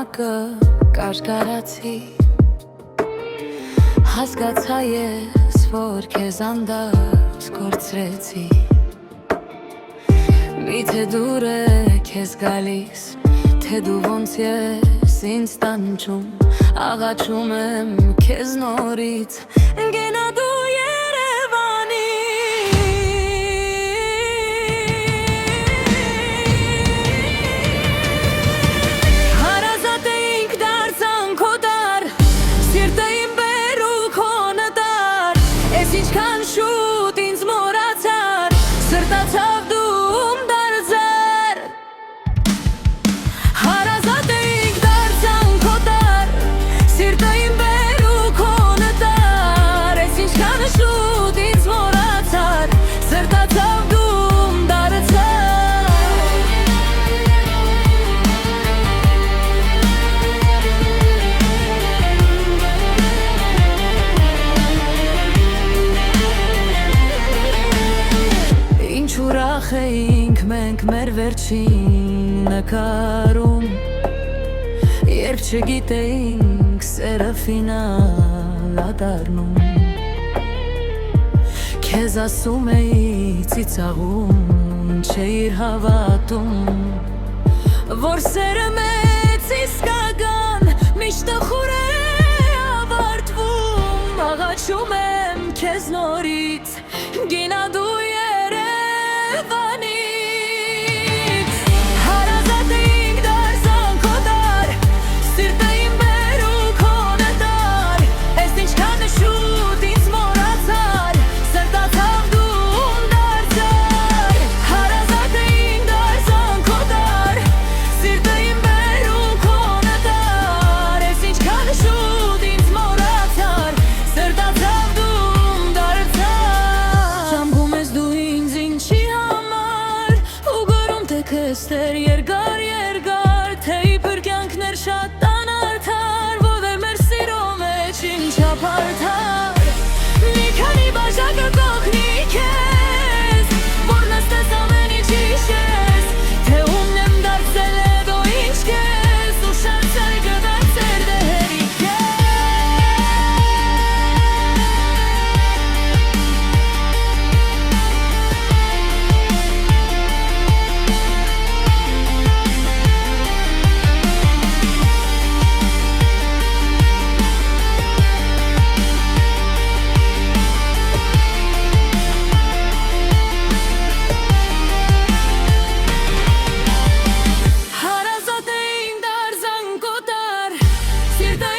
ժամանակը կաշկարացի Հասկացա ես, որ քեզ անդարձ կորցրեցի Միթե դուր է քեզ գալիս, թե դու ոնց ես ինձ տանջում Աղաչում եմ քեզ նորից, գնա դու Երևանի Հարազատ էինք դարձան քո դար, սիրտը իմ բեր ու քո նտար Ես ինչքան շուտ ինձ մոռացար, սրտացավ դում դարձար Հարազատ էինք դարձան քո դար, սիրտը իմ բեր ու քո նտար Ես ինչքան շուտ ինձ մոռացար, սրտացավ դում դարձար Ինչ ուրախ էինք մենք մեր վերջին նկարում Երբ չգիտեինք սերը ֆինալ ա դառնում Քեզ ասում էի ծիծաղում չէիր հավատում Որ սերը մեծ իսկական միշտ տխուր է ավարտվում Աղաչում եմ քեզ նորից գնա դու Երևանի Հարազատ էինք դարձան քո դար, սիրտը իմ բեր ու քո նտար Ես ինչքան շուտ ինձ մոռացար, սրտացավ դում դարձար Հարազատ էինք դարձան քո դար, սիրտը իմ բեր ու քո նտար Ես ինչքան շուտ ինձ մոռացար, սրտացավ դում դարձար Ճամփում ես դու ինձ ինչի համար ու գոռում թե քեզ տեր երկար երկար Թե իբր կյանքներ շատ անարդար Ովեր մեր սիրո մեջ ինչ ապարդար Մի քանի բաժակը կողնի քեզ Որ նստես ամեն ինչ հիշես Թե ումն եմ դարձել հետո ինչ կես Ու շանցել կդարձեր դեղերի քեզ Հարազատ էինք դարձան քո դար, սիրտը